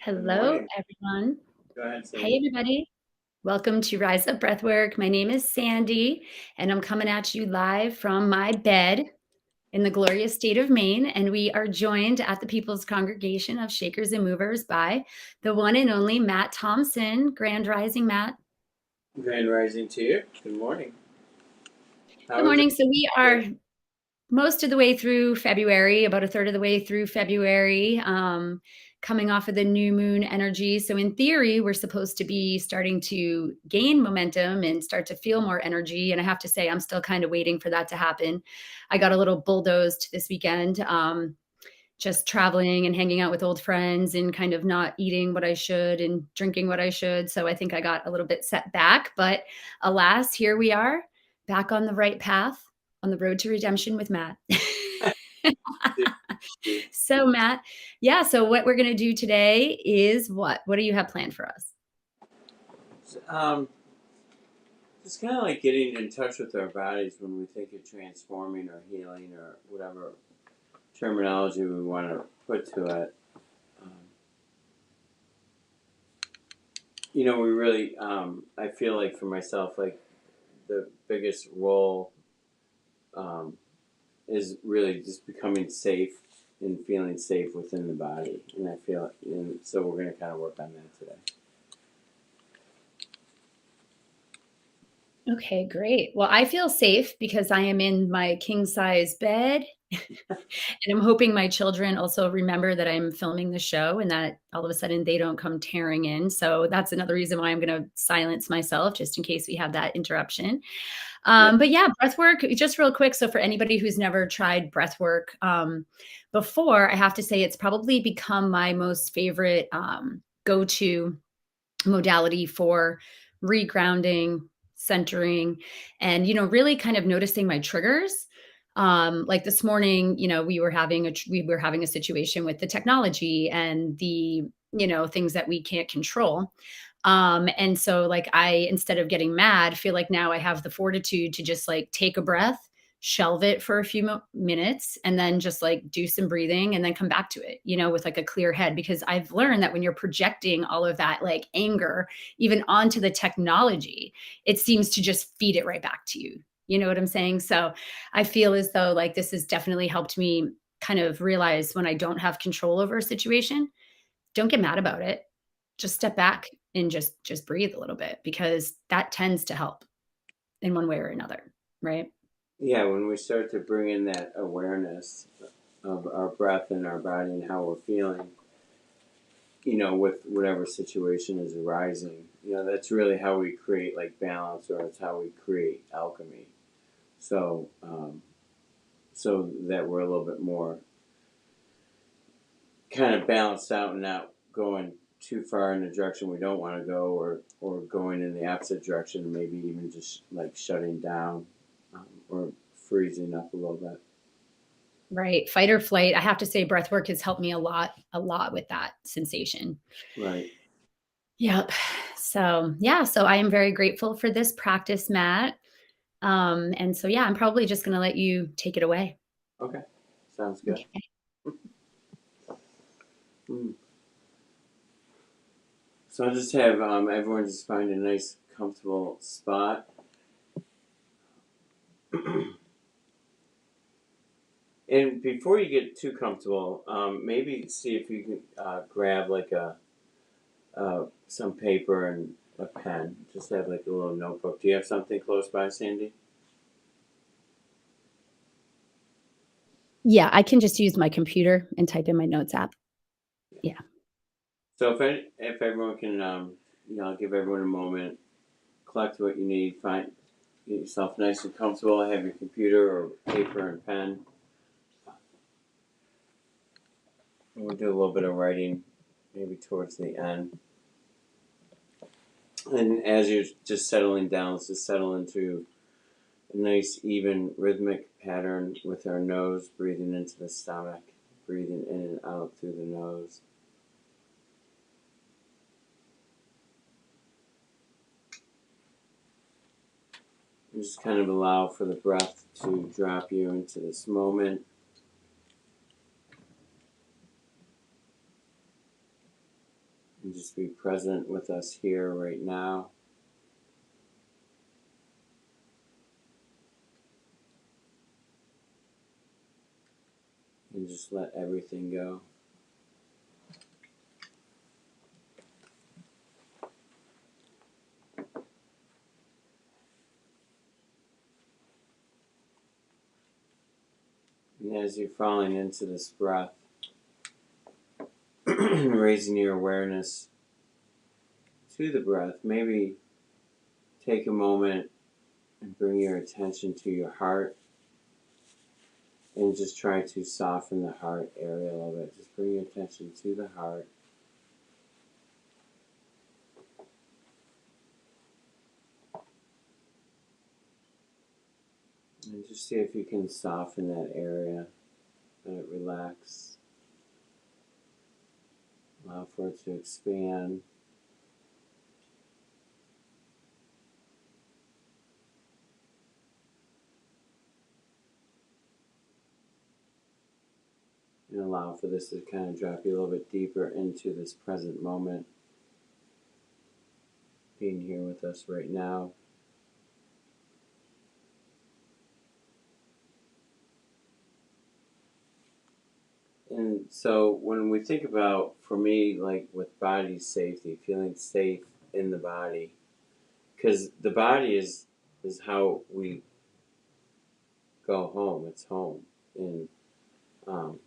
Good Hello, morning. everyone. Go ahead, Hey, Sandy. everybody. Welcome to Rise Up Breathwork. My name is Sandy, and I'm coming at you live from my bed in the glorious state of Maine. And we are joined at the People's Congregation of Shakers and Movers by the one and only Matt Thompson. Grand Rising, Matt. Grand Rising to you. Good morning. Good How is it morning. So we are today? most of the way through February, about a third of the way through February, coming off of the new moon energy. So, in theory, we're supposed to be starting to gain momentum and start to feel more energy. And I have to say, I'm still kind of waiting for that to happen. I got a little bulldozed this weekend, just traveling and hanging out with old friends and kind of not eating what I should and drinking what I should. So, I think I got a little bit set back. But alas, here we are back on the right path on the road to redemption with Matt. So, Matt, yeah, so what we're going to do today is what? What do you have planned for us? Um, just kind of like getting in touch with our bodies when we think of transforming or healing or whatever terminology we want to put to it. Um, we really, I feel like for myself, like the biggest role um, is really just becoming safe and feeling safe within the body. And I feel, and so we're going to kind of work on that today. Okay, great. Well, I feel safe because I am in my king size bed. And I'm hoping my children also remember that I'm filming the show and that all of a sudden they don't come tearing in. So that's another reason why I'm going to silence myself just in case we have that interruption. Yeah. But yeah, breath work, just real quick. So for anybody who's never tried breath work before, I have to say it's probably become my most favorite go-to modality for regrounding, centering, and really kind of noticing my triggers. Like this morning, we were having a situation with the technology and the things that we can't control. And so like I, instead of getting mad, feel like now I have the fortitude to just like take a breath, shelve it for a few minutes, and then just like do some breathing and then come back to it, with like a clear head. Because I've learned that when you're projecting all of that like anger, even onto the technology, it seems to just feed it right back to you. You know what I'm saying? So I feel as though like this has definitely helped me kind of realize when I don't have control over a situation, don't get mad about it. Just step back and just breathe a little bit because that tends to help in one way or another, right? Yeah, when we start to bring in that awareness of our breath and our body and how we're feeling, with whatever situation is arising, that's really how we create like balance, or it's how we create alchemy. So, so that we're a little bit more kind of balanced out and not going too far in the direction we don't want to go, or going in the opposite direction, maybe even just like shutting down, or freezing up a little bit. Right. Fight or flight. I have to say breath work has helped me a lot with that sensation. Right. Yep. So, yeah, so I am very grateful for this practice, Matt. And so, yeah, I'm probably just going to let you take it away. Okay. Sounds good. Okay. Mm. So I'll just have everyone just find a nice, comfortable spot. And before you get too comfortable, maybe see if you can grab like some paper and a pen. Just have like a little notebook. Do you have something close by, Sandy? Yeah, I can just use my computer and type in my notes app. Yeah. So if everyone can, I'll give everyone a moment. Collect what you need. Get yourself nice and comfortable. Have your computer or paper and pen. And we'll do a little bit of writing, maybe towards the end. And as you're just settling down, let's just settle into a nice, even, rhythmic pattern with our nose, breathing into the stomach, breathing in and out through the nose. And just kind of allow for the breath to drop you into this moment. And just be present with us here right now. And just let everything go. And as you're falling into this breath, raising your awareness to the breath, maybe take a moment and bring your attention to your heart and just try to soften the heart area a little bit. Just bring your attention to the heart. And just see if you can soften that area. Let it relax. Allow for it to expand. And allow for this to kind of drop you a little bit deeper into this present moment. Being here with us right now. And so when we think about, for me, like with body safety, feeling safe in the body, because the body is how we go home. It's home. And um,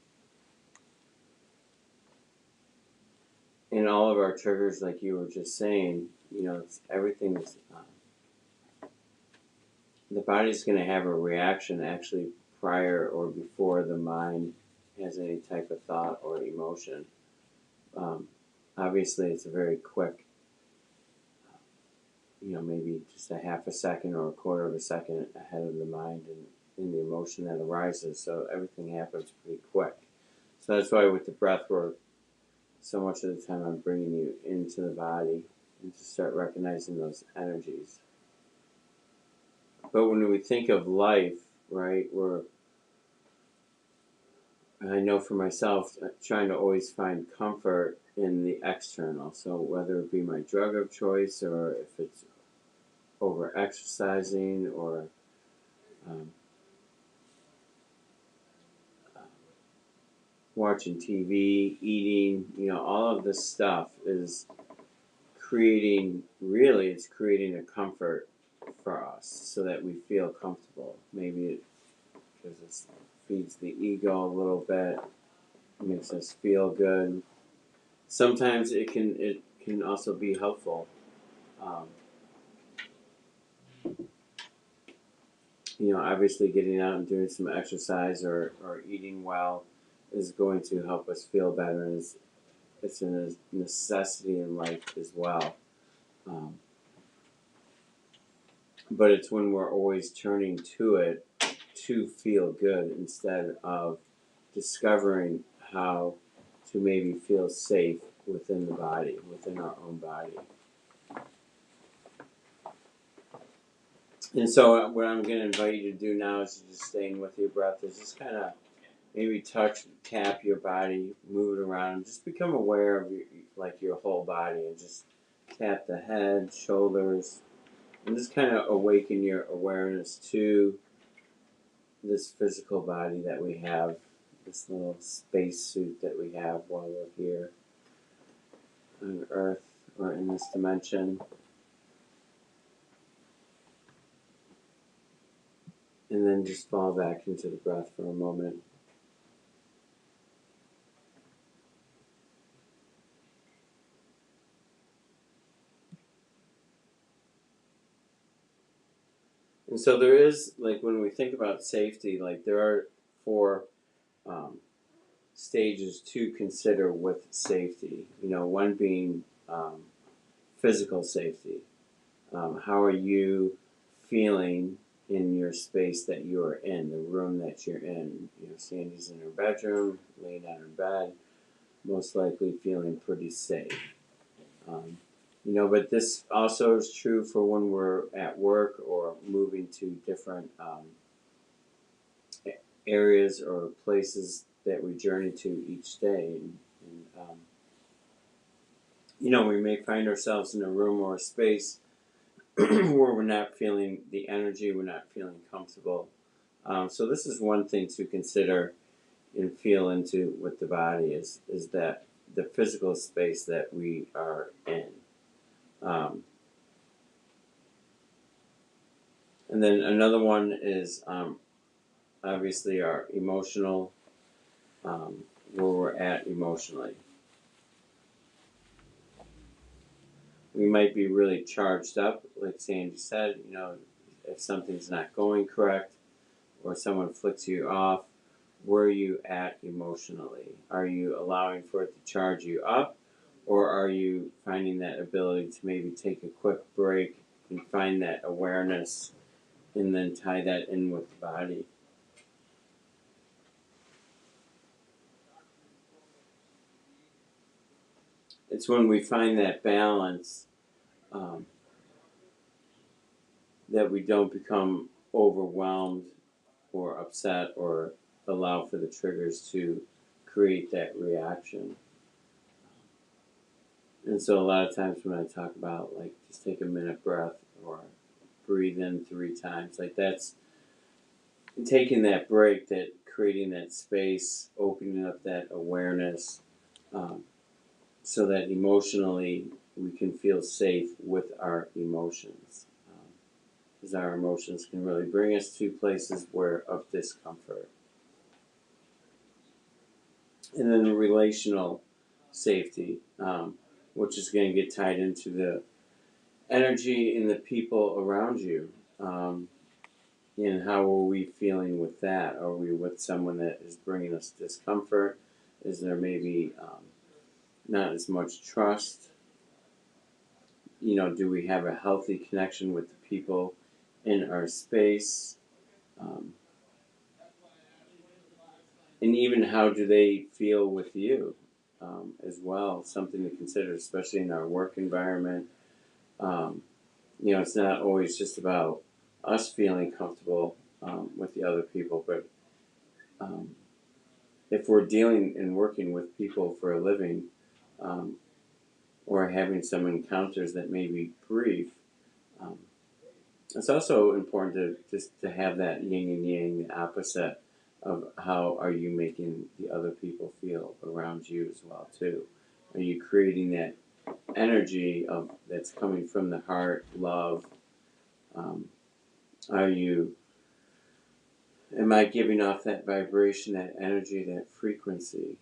in all of our triggers, like you were just saying, everything's the body's going to have a reaction actually prior or before the mind has any type of thought or emotion. Obviously, it's a very quick, maybe just a half a second or a quarter of a second ahead of the mind and in the emotion that arises. So everything happens pretty quick. So that's why with the breath work, so much of the time I'm bringing you into the body and to start recognizing those energies. But when we think of life, right, I know for myself, trying to always find comfort in the external. So whether it be my drug of choice or if it's over exercising or um, watching TV, eating, all of this stuff is it's creating a comfort for us so that we feel comfortable. Maybe because it feeds the ego a little bit, makes us feel good. Sometimes it can also be helpful. Um, Obviously getting out and doing some exercise or eating well is going to help us feel better, and it's a necessity in life as well. Um, but it's when we're always turning to it to feel good instead of discovering how to maybe feel safe within the body, within our own body. And so what I'm going to invite you to do now is just staying with your breath is just kind of maybe tap your body, move it around, just become aware of your whole body and just tap the head, shoulders, and just kind of awaken your awareness to this physical body that we have, this little space suit that we have while we're here on Earth or in this dimension. And then just fall back into the breath for a moment. And so there is, when we think about safety, there are four um, stages to consider with safety. One being physical safety. How are you feeling in your space that you're in, the room that you're in? Sandy's in her bedroom, laying on her bed, most likely feeling pretty safe. But this also is true for when we're at work or moving to different areas or places that we journey to each day. And we may find ourselves in a room or a space where we're not feeling the energy, we're not feeling comfortable. So this is one thing to consider and feel into with the body is that the physical space that we are in. And then another one is obviously our emotional, where we're at emotionally. We might be really charged up, like Sandy said, if something's not going correct or someone flicks you off, where are you at emotionally? Are you allowing for it to charge you up, or are you finding that ability to maybe take a quick break and find that awareness and then tie that in with the body? It's when we find that balance um, that we don't become overwhelmed or upset or allow for the triggers to create that reaction. And so a lot of times when I talk about like just take a minute breath or breathe in 3 times, like that's taking that break, that creating that space, opening up that awareness, um, so that emotionally we can feel safe with our emotions. Because our emotions can really bring us to places of discomfort. And then relational safety, which is going to get tied into the energy in the people around you. And how are we feeling with that? Are we with someone that is bringing us discomfort? Is there maybe not as much trust? Do we have a healthy connection with the people in our space? Um, and even how do they feel with you as well? Something to consider, especially in our work environment. Um, it's not always just about us feeling comfortable with the other people, but um, if we're dealing and working with people for a living, um, or having some encounters that may be brief, um, it's also important to just to have that yin and yang, the opposite of how are you making the other people feel around you as well too. Are you creating that energy of that's coming from the heart, love? Um, are you Am I giving off that vibration, that energy, that frequency?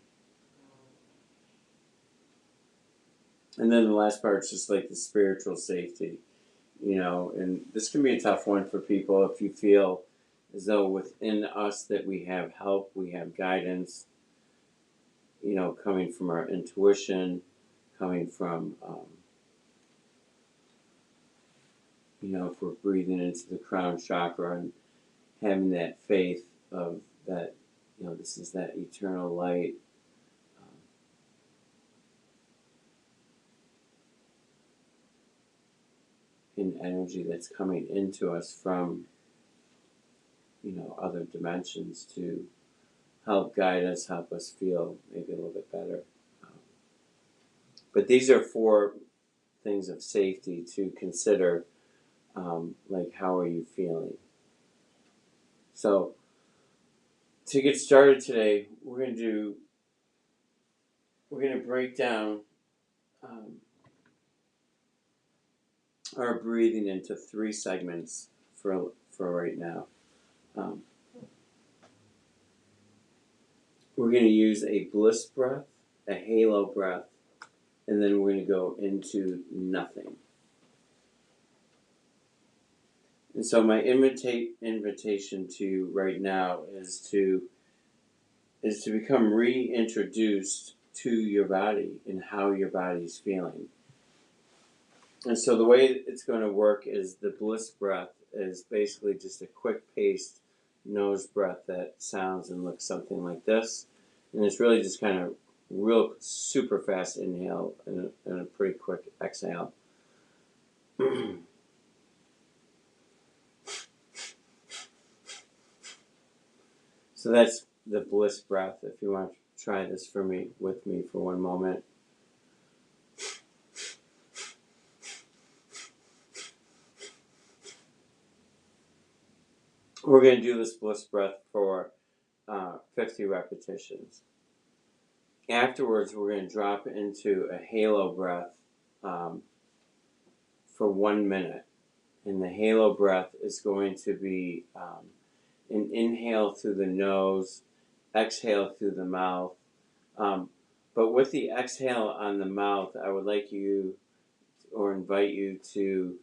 And then the last part is just like the spiritual safety, and this can be a tough one for people if you feel as though within us that we have help, we have guidance, coming from our intuition, coming from, if we're breathing into the crown chakra and having that faith of that, this is that eternal light. In energy that's coming into us from other dimensions to help guide us, help us feel maybe a little bit better. Um, but these are 4 things of safety to consider, like how are you feeling. So to get started today, we're going to break down um, our breathing into 3 segments for right now. Um, we're going to use a bliss breath, a halo breath, and then we're going to go into nothing. And so my invitation to you right now is to become reintroduced to your body and how your body's feeling. And so the way it's going to work is the bliss breath is basically just a quick paced nose breath that sounds and looks something like this. And it's really just kind of real super fast inhale and a pretty quick exhale. So that's the bliss breath. If you want to try this with me for one moment. We're going to do this bliss breath for 50 repetitions. Afterwards, we're going to drop into a halo breath for 1 minute. And the halo breath is going to be an inhale through the nose, exhale through the mouth. But with the exhale on the mouth, I would like you or invite you to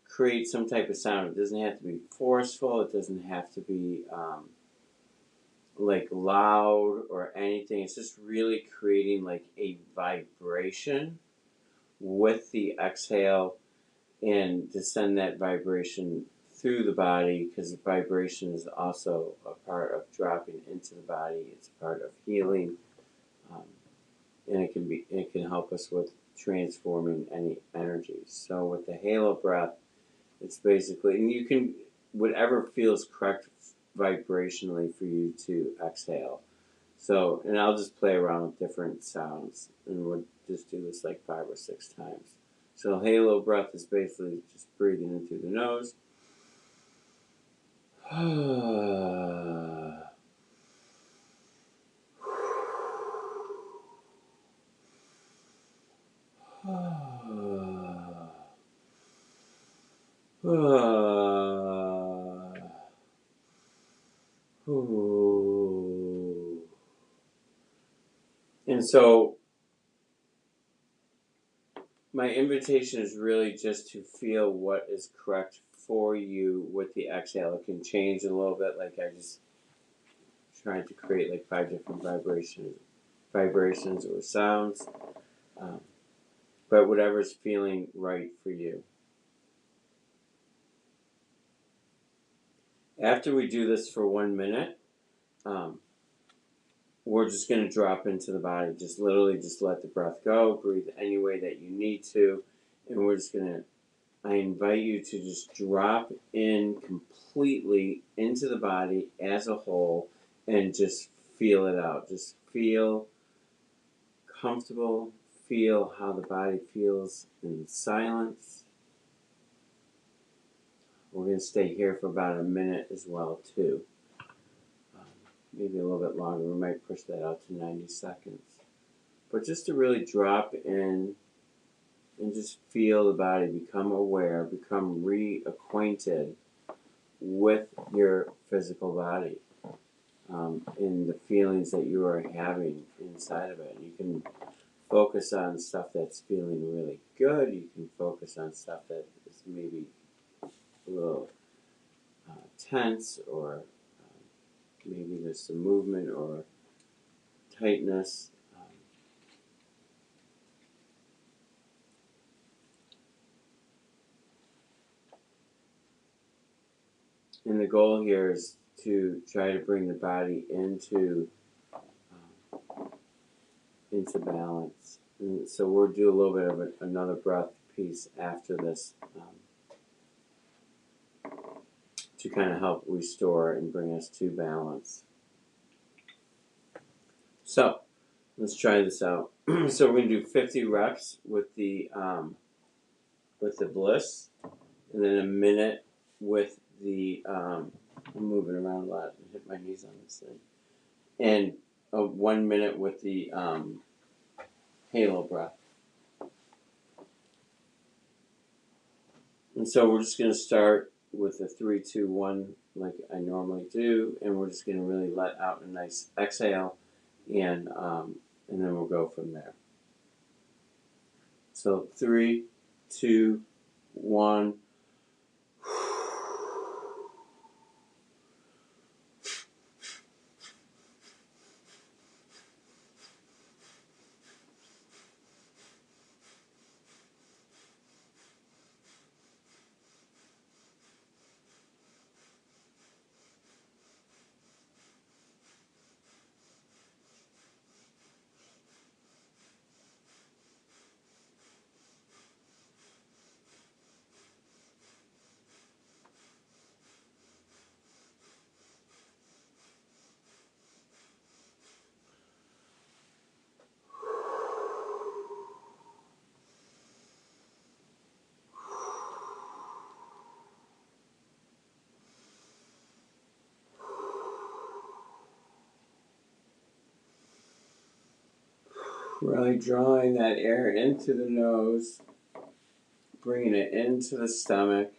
create some type of sound. It doesn't have to be forceful. It doesn't have to be like loud or anything. It's just really creating like a vibration with the exhale and to send that vibration through the body, because vibration is also a part of dropping into the body. It's a part of healing, and it can help us with transforming any energies. So with the halo breath, it's basically, and you can, whatever feels correct vibrationally for you to exhale. So, and I'll just play around with different sounds, and we'll just do this like 5 or 6 times. So halo breath is basically just breathing in through the nose. And so my invitation is really just to feel what is correct for you with the exhale. It can change a little bit, like I just tried to create like 5 different vibrations or sounds, but whatever's feeling right for you. After we do this for 1 minute, we're just going to drop into the body. Just literally just let the breath go. Breathe any way that you need to. And we're just going to, I invite you to just drop in completely into the body as a whole and just feel it out. Just feel comfortable. Feel how the body feels in silence. We're going to stay here for about a minute as well, too. Maybe a little bit longer. We might push that out to 90 seconds. But just to really drop in and just feel the body, become aware, become reacquainted with your physical body, and the feelings that you are having inside of it. You can focus on stuff that's feeling really good. You can focus on stuff that is maybe a little tense, or maybe there's some movement or tightness. And the goal here is to try to bring the body into balance. And so we'll do a little bit of another breath piece after this, to kind of help restore and bring us to balance. So let's try this out. So we're going to do 50 reps with the bliss, and then a minute with the I'm moving around a lot and hit my knees on this thing, and 1 minute with the halo breath. And so we're just going to start with a 3, 2, 1 like I normally do, and we're just going to really let out a nice exhale, and then we'll go from there. So 3, 2, 1. Really drawing that air into the nose, bringing it into the stomach,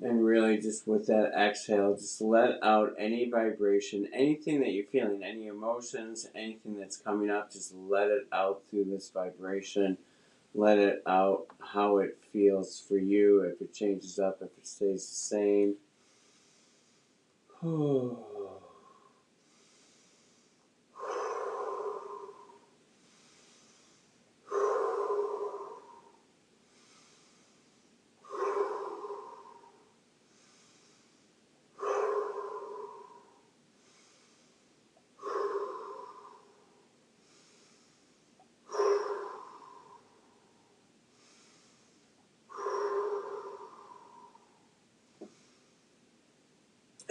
and really just with that exhale, just let out any vibration, anything that you're feeling, any emotions, anything that's coming up, just let it out through this vibration. Let it out how it feels for you, if it changes up, if it stays the same.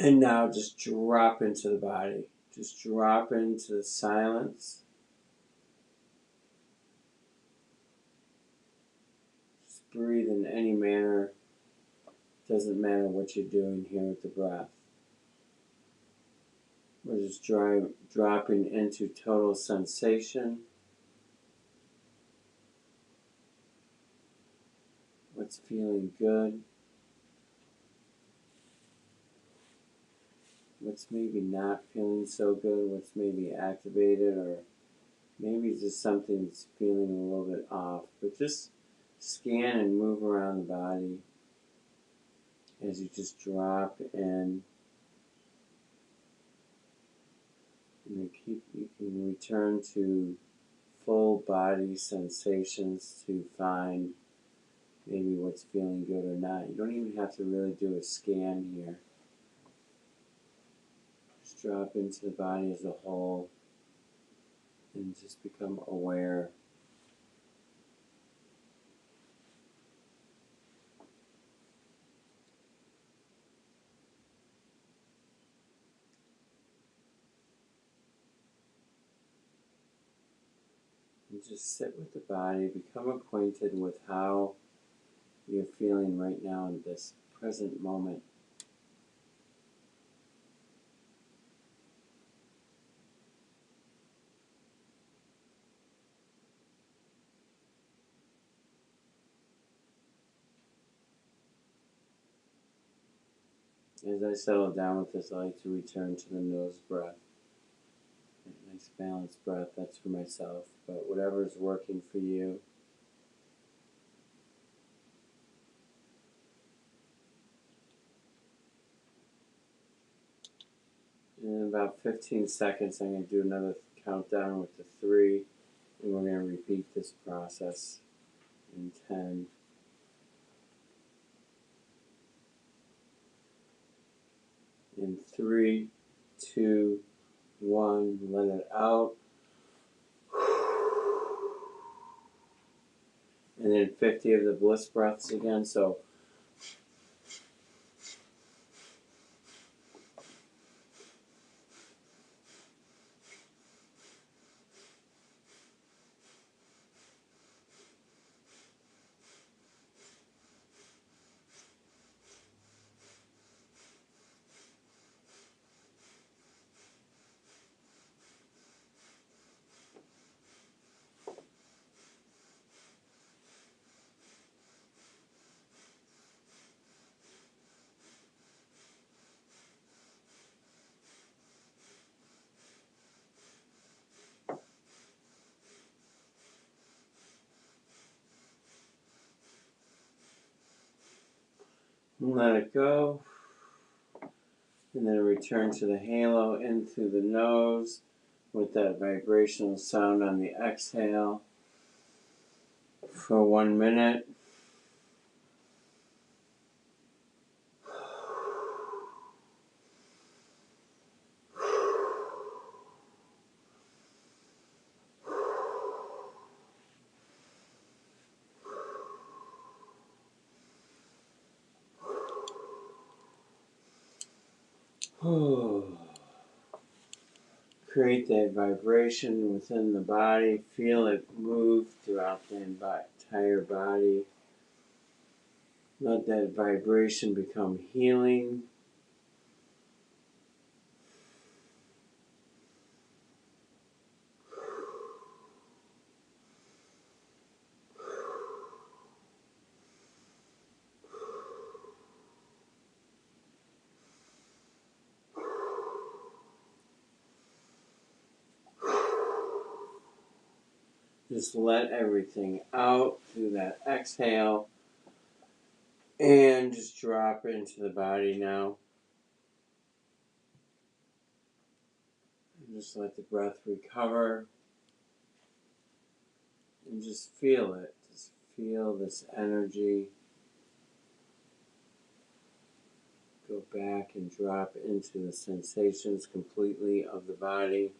And now just drop into the body. Just drop into the silence. Just breathe in any manner. Doesn't matter what you're doing here with the breath. We're just dropping into total sensation. What's feeling good? What's maybe not feeling so good? What's maybe activated, or maybe just something that's feeling a little bit off. But just scan and move around the body as you just drop in. And you can return to full body sensations to find maybe what's feeling good or not. You don't even have to really do a scan here. Just drop into the body as a whole and just become aware. And just sit with the body, become acquainted with how you're feeling right now in this present moment. As I settle down with this, I like to return to the nose breath. A nice balanced breath, that's for myself, but whatever is working for you. In about 15 seconds, I'm going to do another countdown with the 3, and we're going to repeat this process in 10. In 3, 2, 1, let it out. And then 50 of the bliss breaths again. So let it go. And then return to the halo in through the nose with that vibrational sound on the exhale for 1 minute. Create that vibration within the body. Feel it move throughout the entire body. Let that vibration become healing. Just let everything out through that exhale and just drop into the body now. And just let the breath recover and just feel it. Just feel this energy go back and drop into the sensations completely of the body.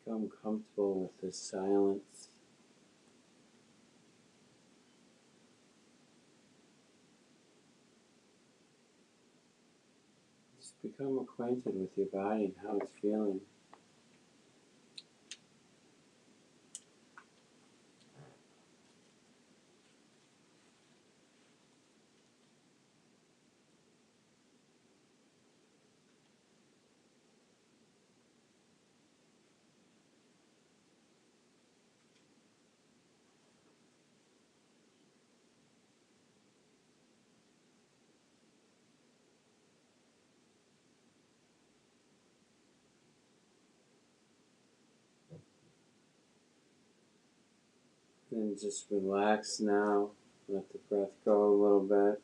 Become comfortable with this silence. Just become acquainted with your body and how it's feeling. Then just relax now. Let the breath go a little bit.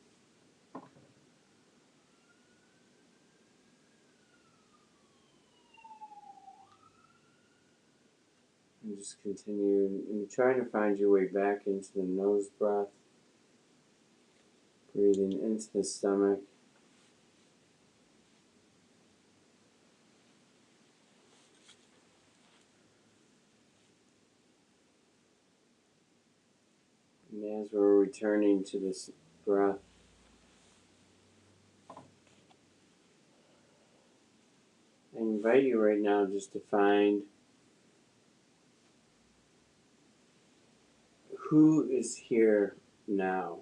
And just continue and try to find your way back into the nose breath. Breathing into the stomach. And as we're returning to this breath, I invite you right now just to find who is here now.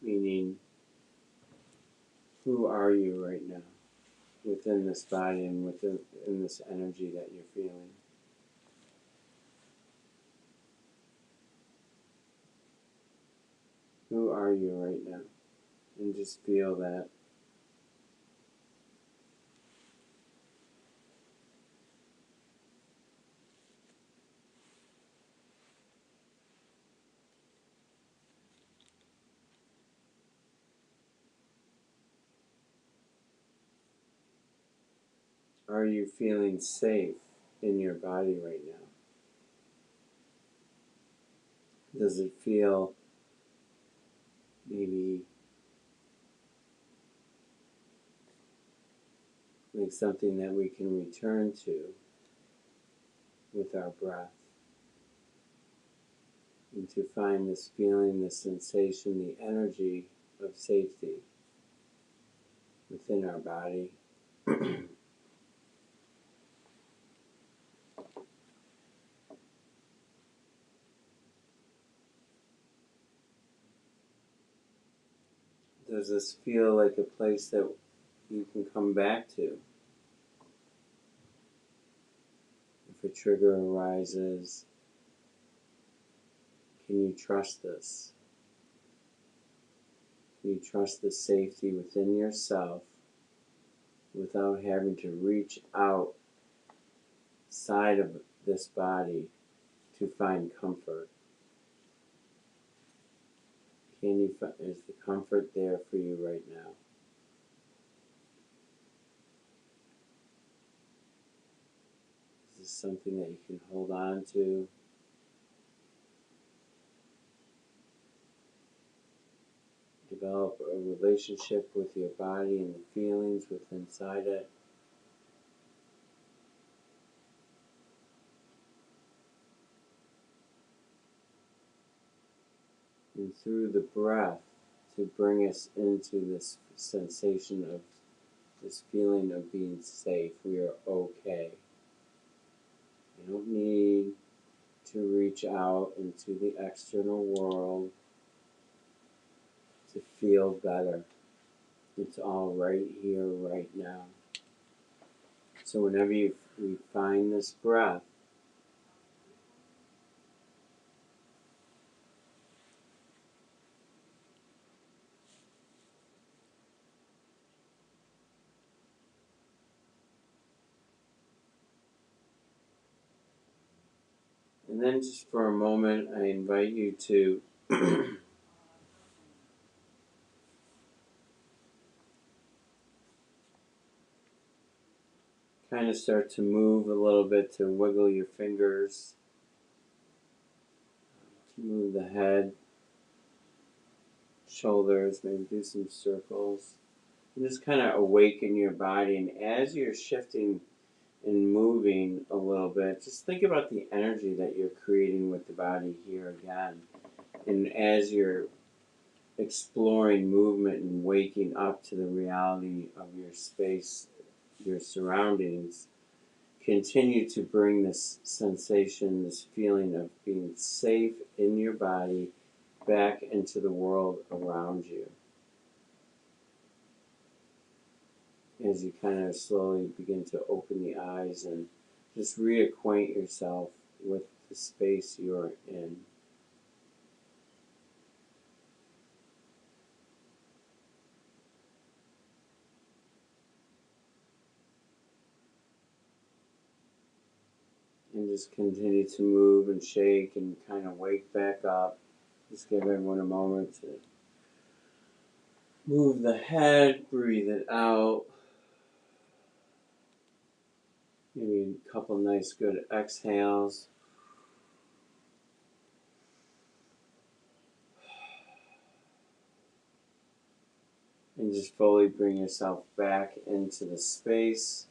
Meaning, who are you right now within this body and in this energy that you're feeling? Who are you right now? And just feel that. Are you feeling safe in your body right now? Does it feel maybe like something that we can return to with our breath? And to find this feeling, this sensation, the energy of safety within our body. Does this feel like a place that you can come back to? If a trigger arises, can you trust this? Can you trust the safety within yourself without having to reach outside of this body to find comfort? Is the comfort there for you right now? Is this something that you can hold on to? Develop a relationship with your body and the feelings within inside it. And through the breath to bring us into this sensation of this feeling of being safe. We are okay. You don't need to reach out into the external world to feel better. It's all right here, right now. So whenever we find this breath, and then just for a moment, I invite you to kind of start to move a little bit, to wiggle your fingers, to move the head, shoulders, maybe do some circles, and just kind of awaken your body. And as you're shifting and moving a little bit, just think about the energy that you're creating with the body here again. And as you're exploring movement and waking up to the reality of your space, your surroundings, continue to bring this sensation, this feeling of being safe in your body back into the world around you. As you kind of slowly begin to open the eyes and just reacquaint yourself with the space you're in. And just continue to move and shake and kind of wake back up. Just give everyone a moment to move the head, breathe it out. Maybe a couple nice good exhales. And just fully bring yourself back into the space.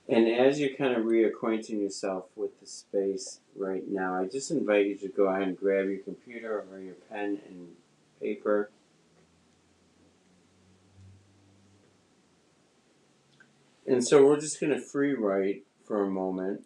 And as you're kind of reacquainting yourself with the space right now, I just invite you to go ahead and grab your computer or your pen and paper. And so we're just going to free write for a moment.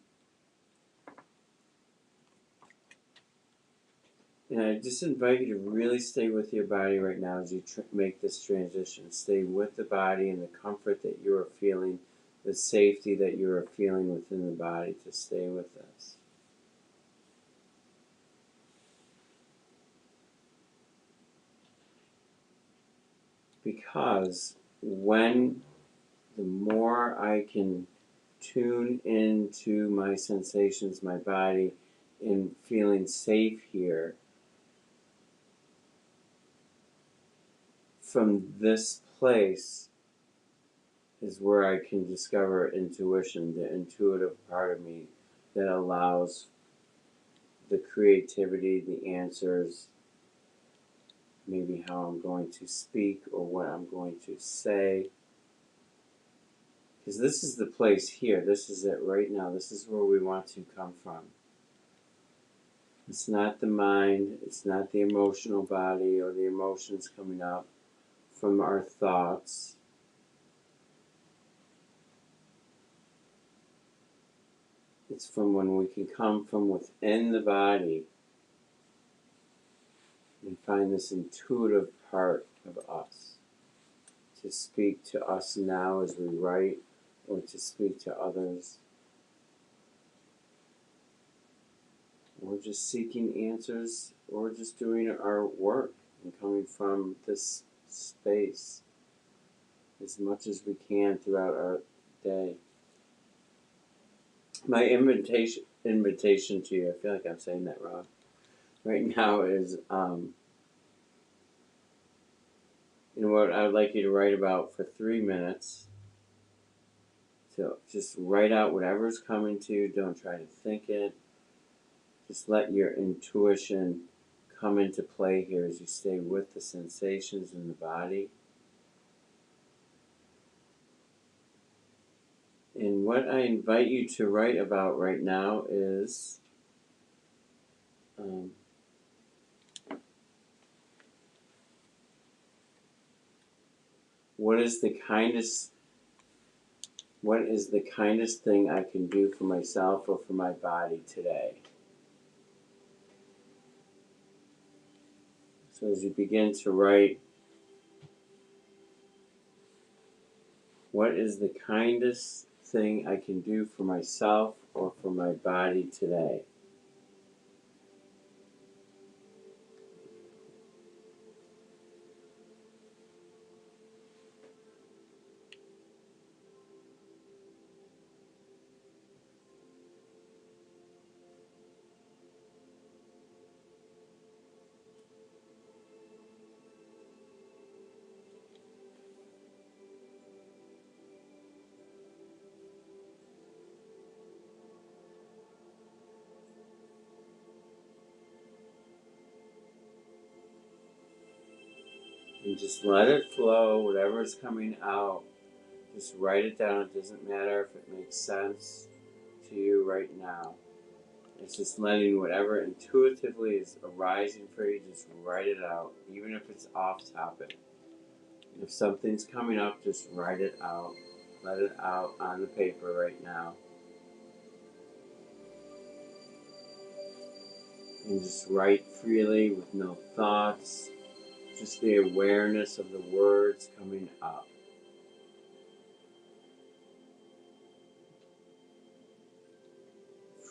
And I just invite you to really stay with your body right now as you make this transition. Stay with the body and the comfort that you are feeling, the safety that you are feeling within the body, to stay with this. Because the more I can tune into my sensations, my body, and feeling safe here, from this place is where I can discover intuition, the intuitive part of me that allows the creativity, the answers, maybe how I'm going to speak or what I'm going to say. Because this is the place here. This is it right now. This is where we want to come from. It's not the mind. It's not the emotional body or the emotions coming up from our thoughts. It's from when we can come from within the body and find this intuitive part of us to speak to us now as we write, or to speak to others, or just seeking answers, or just doing our work and coming from this space as much as we can throughout our day. My invitation to you, I feel like I'm saying that wrong, right now is, what I would like you to write about for 3 minutes. So just write out whatever's coming to you. Don't try to think it. Just let your intuition come into play here as you stay with the sensations in the body. And what I invite you to write about right now is what is the kindest thing I can do for myself or for my body today? So as you begin to write, What is the kindest thing I can do for myself or for my body today? And just let it flow, whatever's coming out. Just write it down. It doesn't matter if it makes sense to you right now. It's just letting whatever intuitively is arising for you, just write it out, even if it's off topic. If something's coming up, just write it out. Let it out on the paper right now. And just write freely with no thoughts, just the awareness of the words coming up.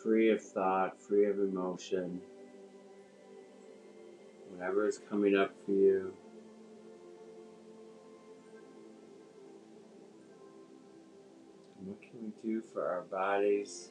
Free of thought, free of emotion. Whatever is coming up for you. And what can we do for our bodies?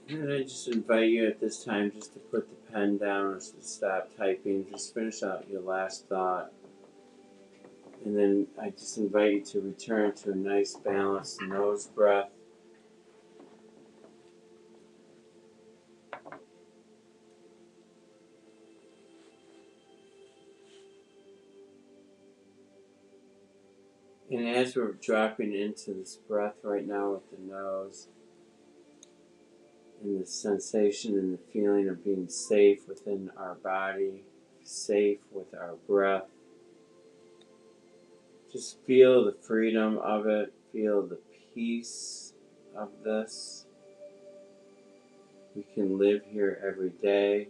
And I just invite you at this time just to put the pen down or to stop typing. Just finish out your last thought. And then I just invite you to return to a nice balanced nose breath. And as we're dropping into this breath right now with the nose, and the sensation and the feeling of being safe within our body, safe with our breath, just feel the freedom of it, feel the peace of this. We can live here every day.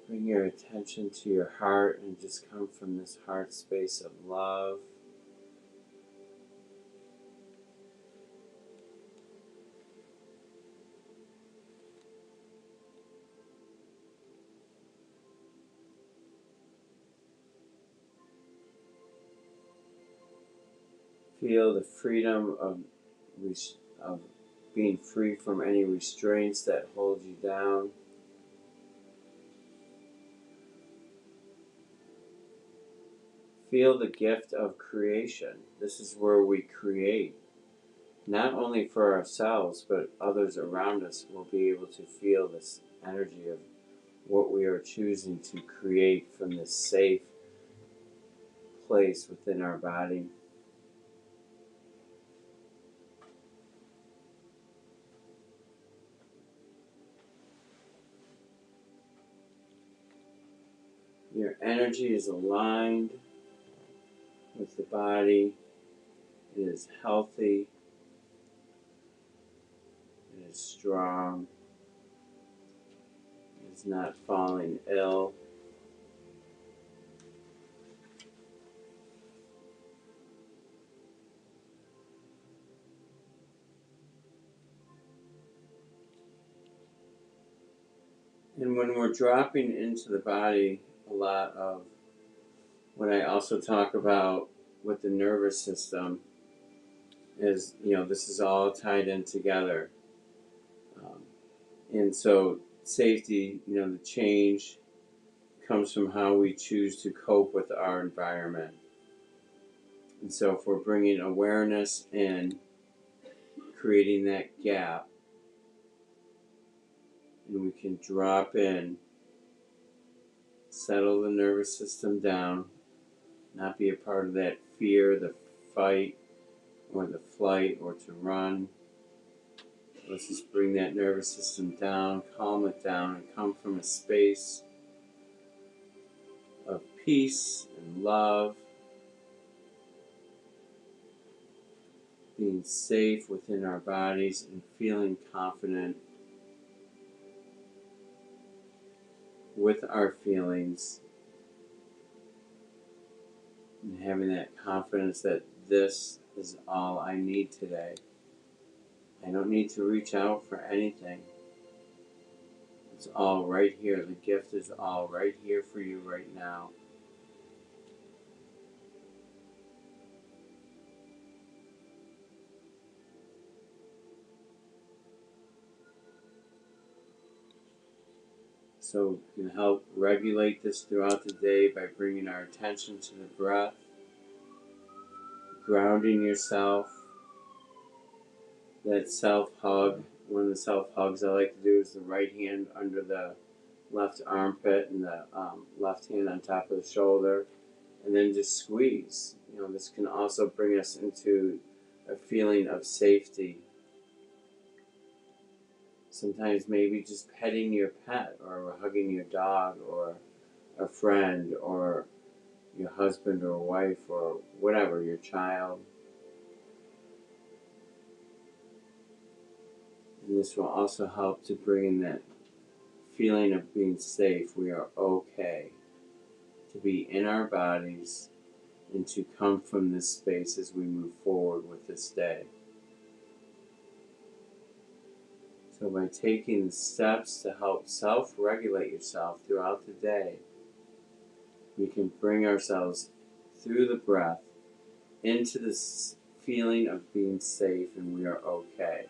Bring your attention to your heart and just come from this heart space of love. Feel the freedom of being free from any restraints that hold you down. Feel the gift of creation. This is where we create. Not only for ourselves, but others around us will be able to feel this energy of what we are choosing to create from this safe place within our body. Your energy is aligned with the body. It is healthy. It is strong. It is not falling ill. And when we're dropping into the body, a lot of what I also talk about with the nervous system is, this is all tied in together. And so safety, the change comes from how we choose to cope with our environment. And so if we're bringing awareness and creating that gap, and we can drop in, settle the nervous system down, not be a part of that fear, the fight, or the flight, or to run. Let's just bring that nervous system down, calm it down, and come from a space of peace and love, being safe within our bodies and feeling confident with our feelings, and having that confidence that this is all I need today. I don't need to reach out for anything. It's all right here. The gift is all right here for you right now. So we can help regulate this throughout the day by bringing our attention to the breath, grounding yourself, that self-hug. One of the self-hugs I like to do is the right hand under the left armpit and the left hand on top of the shoulder, and then just squeeze. This can also bring us into a feeling of safety. Sometimes maybe just petting your pet or hugging your dog or a friend or your husband or wife or whatever, your child. And this will also help to bring in that feeling of being safe. We are okay to be in our bodies and to come from this space as we move forward with this day. So by taking the steps to help self-regulate yourself throughout the day, we can bring ourselves through the breath into this feeling of being safe and we are okay.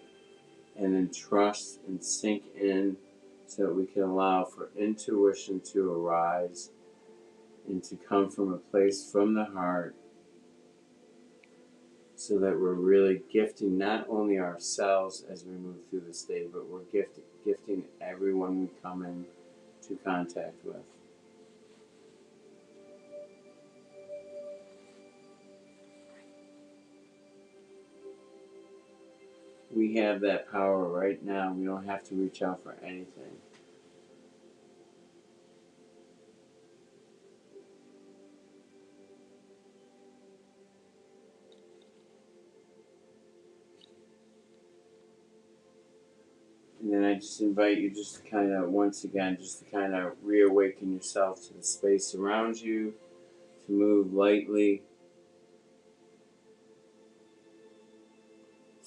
And then trust and sink in so that we can allow for intuition to arise and to come from a place from the heart, so that we're really gifting not only ourselves as we move through this day, but we're gifting everyone we come into contact with. We have that power right now. We don't have to reach out for anything. And then I just invite you just to kind of, once again, just to kind of reawaken yourself to the space around you, to move lightly,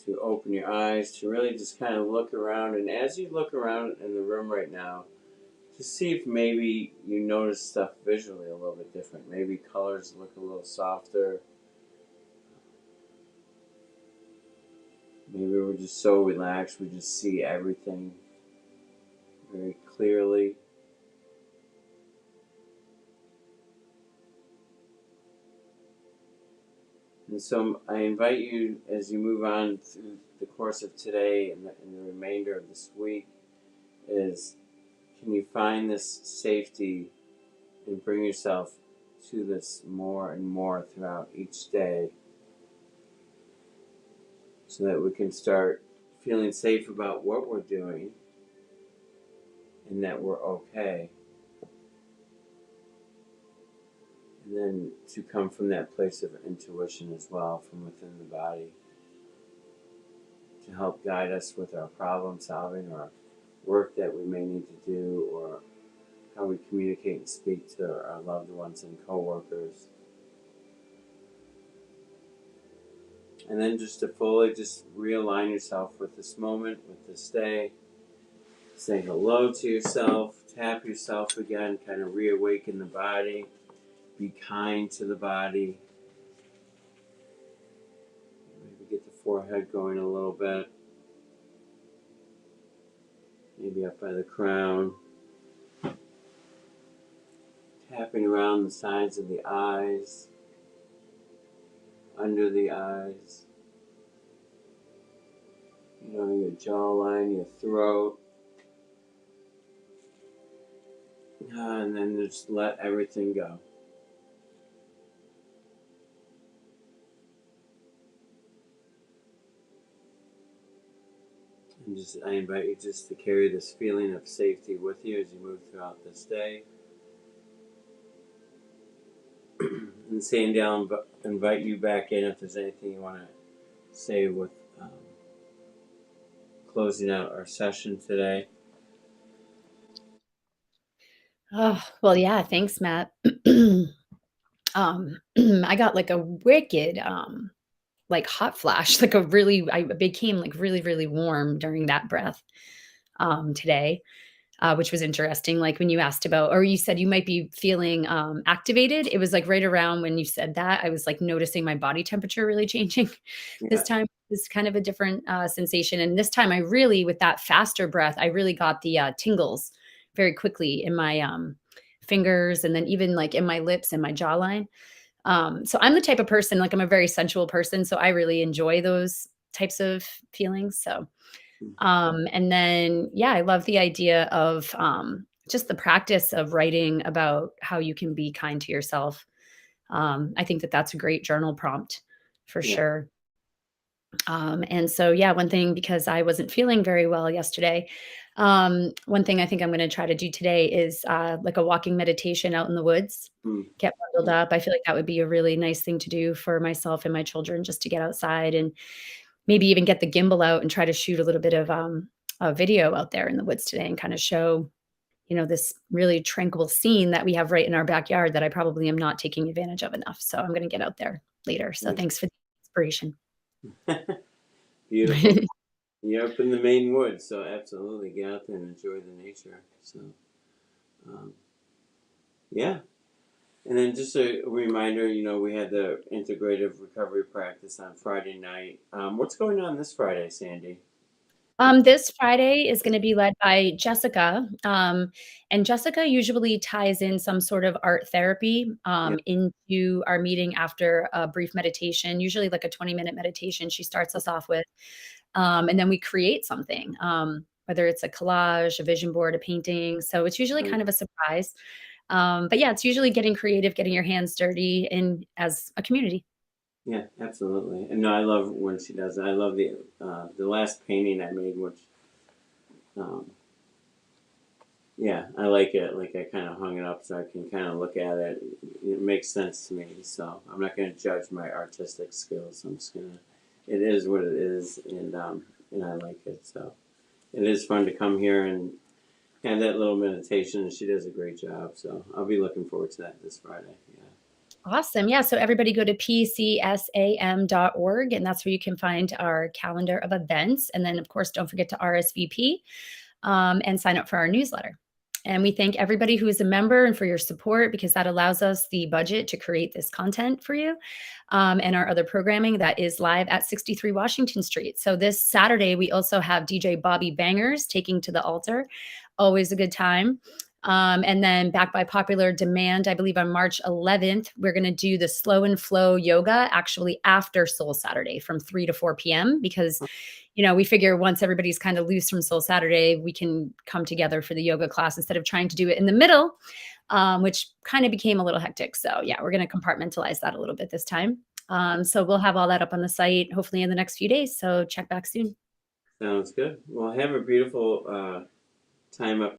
to open your eyes, to really just kind of look around. And as you look around in the room right now, to see if maybe you notice stuff visually a little bit different. Maybe colors look a little softer. Maybe we're just so relaxed, we just see everything very clearly. And so I invite you, as you move on through the course of today and the remainder of this week, is can you find this safety and bring yourself to this more and more throughout each day, so that we can start feeling safe about what we're doing and that we're okay. And then to come from that place of intuition as well, from within the body, to help guide us with our problem solving or work that we may need to do, or how we communicate and speak to our loved ones and coworkers. And then just to fully just realign yourself with this moment, with this day, Say hello to yourself, tap yourself again, kind of reawaken the body, be kind to the body. Maybe get the forehead going a little bit. Maybe up by the crown. Tapping around the sides of the eyes, under the eyes, your jawline, your throat. And then just let everything go. And I invite you just to carry this feeling of safety with you as you move throughout this day. And Sandel, invite you back in if there's anything you want to say with closing out our session today. Oh, well, yeah, thanks, Matt. I got like a wicked like hot flash, like I became like really, really warm during that breath today. Which was interesting. Like when you asked about, or you said you might be feeling activated, it was like right around when you said that, I was like noticing my body temperature really changing. This Yeah. time is kind of a different sensation. And this time I really, with that faster breath, I really got the tingles very quickly in my fingers and then even like in my lips and my jawline. So I'm the type of person, like I'm a very sensual person. So I really enjoy those types of feelings. So and then, yeah, I love the idea of just the practice of writing about how you can be kind to yourself. I think that that's a great journal prompt for Yeah. sure. And so, yeah, one thing, because I wasn't feeling very well yesterday, one thing I think I'm going to try to do today is like a walking meditation out in the woods, get bundled up. I feel like that would be a really nice thing to do for myself and my children, just to get outside and maybe even get the gimbal out and try to shoot a little bit of a video out there in the woods today and kind of show, this really tranquil scene that we have right in our backyard that I probably am not taking advantage of enough. So I'm going to get out there later. So thanks for the inspiration. Beautiful. You're up in the Maine woods, so absolutely get out there and enjoy the nature. So, yeah. And then just a reminder, we had the integrative recovery practice on Friday night. What's going on this Friday, Sandy? This Friday is going to be led by Jessica. And Jessica usually ties in some sort of art therapy Yeah. into our meeting after a brief meditation, usually like a 20-minute meditation she starts us off with. And then we create something, whether it's a collage, a vision board, a painting. So it's usually kind of a surprise. But yeah, it's usually getting creative, getting your hands dirty in as a community. Yeah, absolutely. And no, I love when she does it. I love the last painting I made, which, um, yeah, I like it. Like I kind of hung it up so I can kind of look at it. It makes sense to me. So I'm not going to judge my artistic skills. I'm just gonna. It is what it is, and I like it. So it is fun to come here and have that little meditation. And she does a great job. So I'll be looking forward to that this Friday. Yeah. Awesome. Yeah. So everybody go to pcsam.org, and that's where you can find our calendar of events. And then, of course, don't forget to RSVP and sign up for our newsletter. And we thank everybody who is a member and for your support, because that allows us the budget to create this content for you and our other programming that is live at 63 Washington Street. So this Saturday, we also have DJ Bobby Bangers taking to the altar. Always a good time. And then back by popular demand, I believe on March 11th, we're going to do the slow and flow yoga actually after Soul Saturday from 3 to 4 p.m. because, we figure once everybody's kind of loose from Soul Saturday, we can come together for the yoga class instead of trying to do it in the middle, which kind of became a little hectic. So yeah, we're going to compartmentalize that a little bit this time. So we'll have all that up on the site, hopefully in the next few days. So check back soon. Sounds good. Well, have a beautiful time up